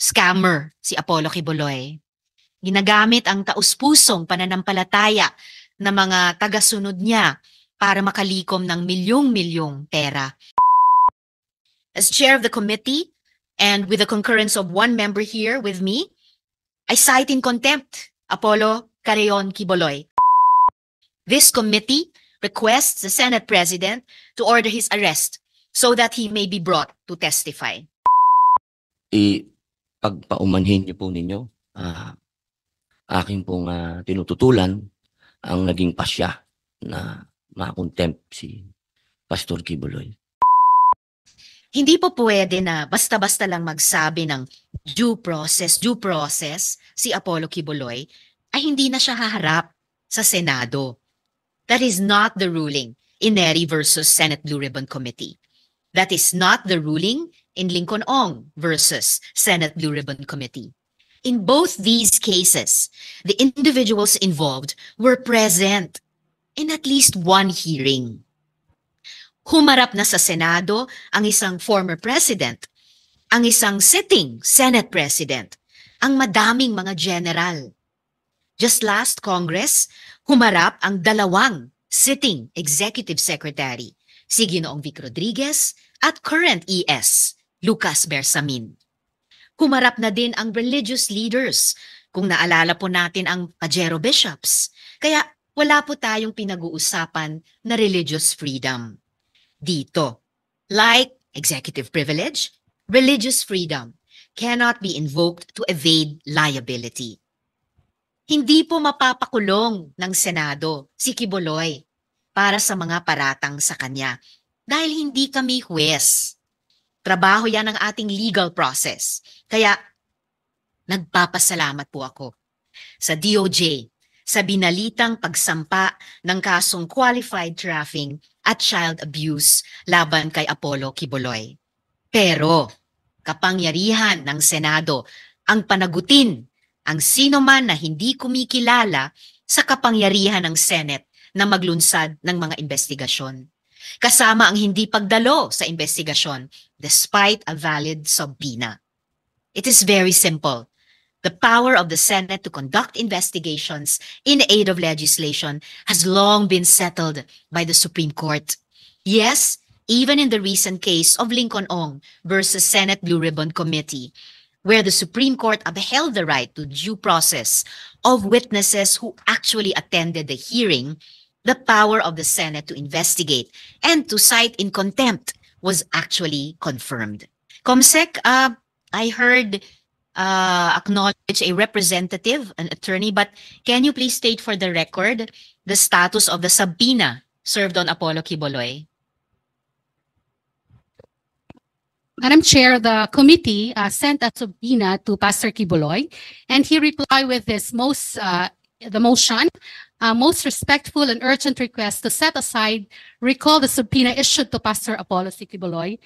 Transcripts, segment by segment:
Scammer si Apollo Kibuloy. Ginagamit ang taus-pusong pananampalataya ng mga tagasunod niya para makalikom ng milyong-milyong pera. As chair of the committee, and with the concurrence of one member here with me, I cite in contempt Apollo Careon Kibuloy. This committee requests the Senate President to order his arrest so that he may be brought to testify. Pagpaumanhin niyo po ninyo, aking pong tinututulan ang naging pasya na makontempt si Pastor Kibuloy. Hindi po pwede na basta-basta lang magsabi ng due process si Apollo Kibuloy ay hindi na siya haharap sa Senado. That is not the ruling in Neri versus Senate Blue Ribbon Committee. That is not the ruling in Lincoln Ong versus Senate Blue Ribbon Committee. In both these cases, the individuals involved were present in at least one hearing. Humarap na sa Senado ang isang former president, ang isang sitting Senate president, ang madaming mga general. Just last Congress, humarap ang dalawang sitting executive secretary, si Ginoong Vic Rodriguez at current ES, Lucas Bersamin. Humarap na din ang religious leaders, kung naalala po natin ang Pajero bishops. Kaya wala po tayong pinag-uusapan na religious freedom. Dito, like executive privilege, religious freedom cannot be invoked to evade liability. Hindi po mapapakulong ng Senado si Kibuloy para sa mga paratang sa kanya dahil hindi kami huwes. Trabaho yan ng ating legal process. Kaya nagpapasalamat po ako sa DOJ sa binalitang pagsampa ng kasong qualified trafficking at child abuse laban kay Apollo Kibuloy. Pero kapangyarihan ng Senado ang panagutin ang sino man na hindi kumikilala sa kapangyarihan ng Senate na maglunsad ng mga investigasyon. Kasama ang hindi pagdalo sa investigasyon despite a valid subpoena. It is very simple. The power of the Senate to conduct investigations in aid of legislation has long been settled by the Supreme Court. Yes, even in the recent case of Lincoln Ong versus Senate Blue Ribbon Committee, where the Supreme Court upheld the right to due process of witnesses who actually attended the hearing, the power of the Senate to investigate and to cite in contempt was actually confirmed. Comsec, I heard acknowledge a representative, an attorney, but can you please state for the record the status of the subpoena served on Apollo Kibuloy? Madam Chair, the committee sent a subpoena to Pastor Kibuloy, and he replied with this the motion, most respectful and urgent request to set aside, recall the subpoena issued to Pastor Apollo Kibuloy.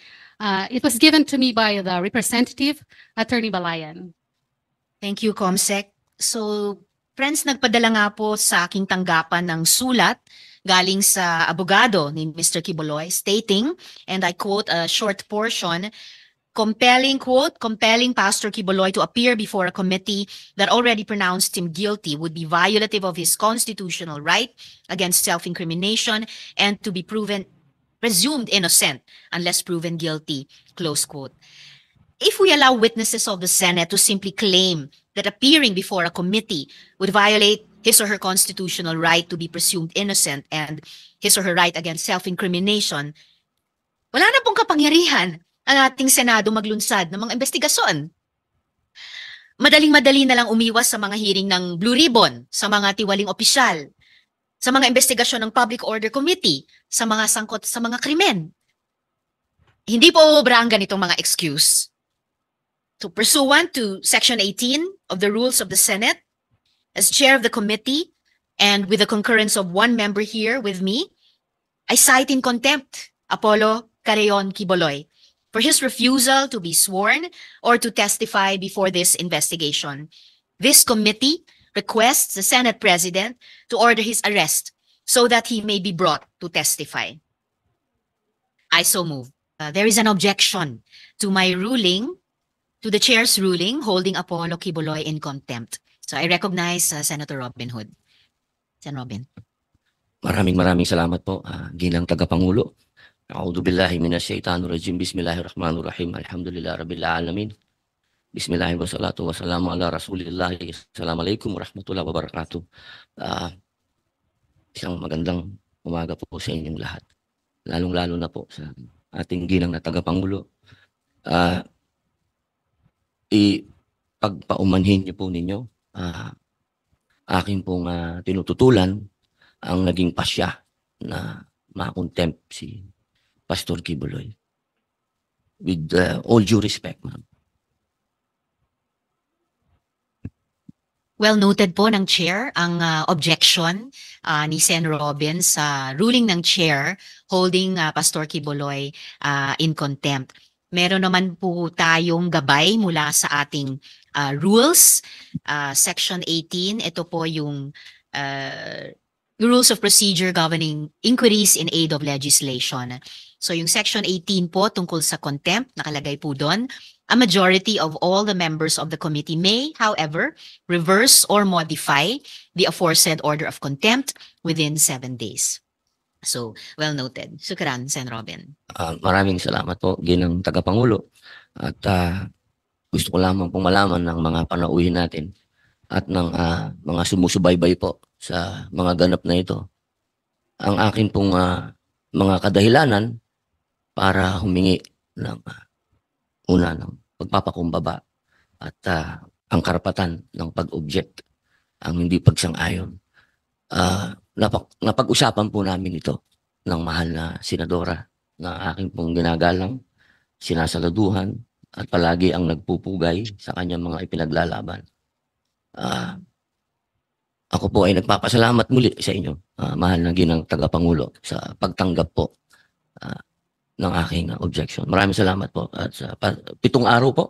It was given to me by the representative, Attorney Balayan. Thank you, Comsec. So, friends, nagpadala nga po sa aking tanggapan ng sulat galing sa abogado ni Mr. Kibuloy stating, and I quote a short portion, compelling Pastor Kibuloy to appear before a committee that already pronounced him guilty would be violative of his constitutional right against self-incrimination and to be presumed innocent unless proven guilty, close quote. If we allow witnesses of the Senate to simply claim that appearing before a committee would violate his or her constitutional right to be presumed innocent and his or her right against self-incrimination, wala na pong kapangyarihan ang ating Senado maglunsad ng mga investigasyon. Madaling-madali na lang umiwas sa mga hearing ng Blue Ribbon, sa mga tiwaling opisyal, sa mga investigasyon ng Public Order Committee, sa mga sangkot sa mga krimen. Hindi po obra ang ganitong mga excuse. So pursuant to Section 18 of the Rules of the Senate, as chair of the committee, and with the concurrence of one member here with me, I cite in contempt Apollo Careon Kibuloy for his refusal to be sworn or to testify before this investigation. This committee requests the Senate President to order his arrest so that he may be brought to testify. I so move. There is an objection to my ruling to the chair's ruling holding Apollo Quiboloy in contempt. So I recognize Senator Robin Hood. Sen. Robin. Maraming salamat po, ginang tagapangulo. A'udhu billahi minasyaitanir rajim. Bismillahirrahmanirrahim. Alhamdulillah rabbil alamin. Bismillahirrahmanirrahim. Wassalatu wassalamu ala rasulillah. Assalamualaikum warahmatullahi wabarakatuh. Isang magandang umaga po sa inyong lahat. Lalong-lalo na po sa ating ginang na tagapangulo. Pagpaumanhin niyo po ninyo, aking pong tinututulan ang naging pasya na makontempt si Pastor Quiboloy. With all due respect, ma'am. Well noted po ng chair ang objection ni Sen. Robin sa ruling ng chair holding Pastor Quiboloy in contempt. Meron naman po tayong gabay mula sa ating rules. Section 18, ito po yung rules of procedure governing inquiries in aid of legislation. So yung section 18 po tungkol sa contempt, nakalagay po doon, a majority of all the members of the committee may, however, reverse or modify the aforesaid order of contempt within 7 days. So, well noted. Sukran, Sen. Robin. Maraming salamat po, ginang tagapangulo. At gusto ko lamang pong malaman ng mga panauhin natin at ng mga sumusubaybay po sa mga ganap na ito. Ang akin pong mga kadahilanan para humingi ng una ng pagpapakumbaba at ang karapatan ng pag-object, ang hindi pagsang-ayon. Napag-usapan po namin ito ng mahal na senadora na aking pong ginagalang, sinasaladuhan at palagi ang nagpupugay sa kanyang mga ipinaglalaban. Ako po ay nagpapasalamat muli sa inyo, mahal na ginang tagapangulo, sa pagtanggap po ng aking objection. Maraming salamat po. At sa 7 araw po.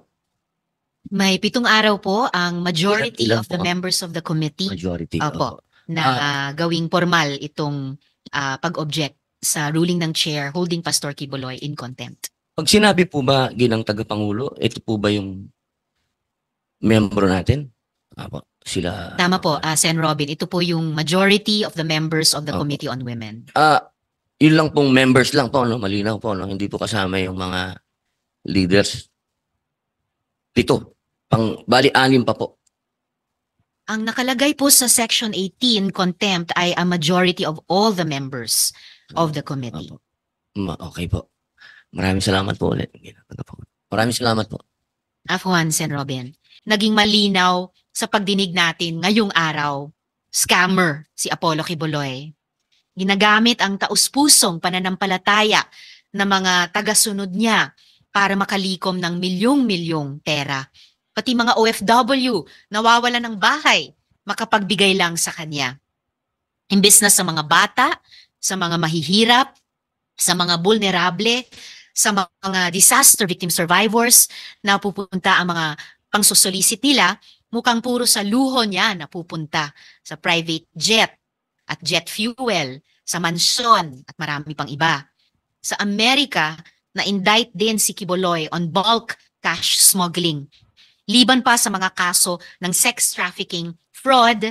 May 7 araw po ang majority Ilan of the po? members of the committee Majority. Opo. Na gawing formal itong pag-object sa ruling ng chair holding Pastor Quiboloy in contempt. Pag sinabi po ba, ginang tagapangulo, ito po ba yung membro natin? Sila. Tama po, Sen. Robin. Ito po yung majority of the members of the Committee on Women. Yun lang pong members lang po, no? Malinaw po, no? Hindi po kasama yung mga leaders. 7. Bali 6 pa po. Ang nakalagay po sa Section 18, contempt, ay a majority of all the members of the committee. Okay po. Maraming salamat po ulit. Maraming salamat po. Afwan, Sen. Robin. Naging malinaw sa pagdinig natin ngayong araw, scammer si Apollo Quiboloy. Ginagamit ang taus-pusong pananampalataya ng mga tagasunod niya para makalikom ng milyong-milyong pera. Pati mga OFW nawawala ng bahay, makapagbigay lang sa kanya. Imbes na sa mga bata, sa mga mahihirap, sa mga vulnerable, sa mga disaster victim survivors na pupunta ang mga pangsosolicit nila, mukhang puro sa luho niya na pupunta sa private jet at jet fuel, sa mansyon at marami pang iba. Sa Amerika, na-indict din si Quiboloy on bulk cash smuggling. Liban pa sa mga kaso ng sex trafficking, fraud,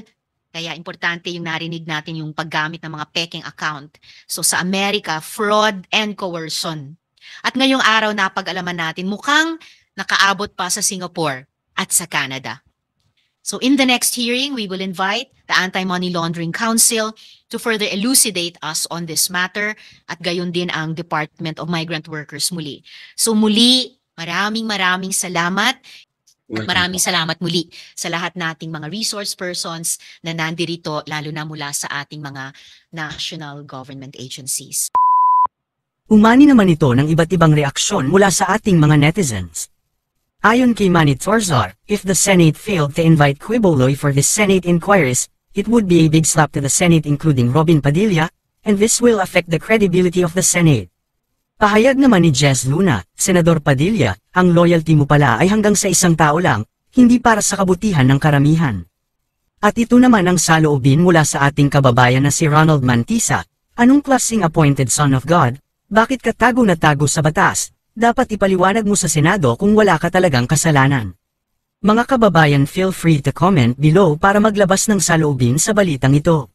kaya importante yung narinig natin yung paggamit ng mga peking account. So sa Amerika, fraud and coercion. At ngayong araw napag-alaman natin, mukhang nakaabot pa sa Singapore at sa Canada. So in the next hearing, we will invite the Anti-Money Laundering Council to further elucidate us on this matter at gayon din ang Department of Migrant Workers muli. So muli, maraming salamat. Maraming salamat muli sa lahat nating mga resource persons na nandirito, lalo na mula sa ating mga national government agencies. Umani naman ito ng iba't ibang reaksyon mula sa ating mga netizens. Ayon kay Manny Torzar, if the Senate failed to invite Quiboloy for the Senate inquiries, it would be a big slap to the Senate including Robin Padilla, and this will affect the credibility of the Senate. Pahayag naman ni Jess Luna, Senador Padilla, ang loyalty mo pala ay hanggang sa isang tao lang, hindi para sa kabutihan ng karamihan. At ito naman ang saloobin mula sa ating kababayan na si Ronald Mantisa, anong klaseng appointed son of God, bakit ka tago na tago sa batas? Dapat ipaliwanag mo sa Senado kung wala ka talagang kasalanan. Mga kababayan, feel free to comment below para maglabas ng saloobin sa balitang ito.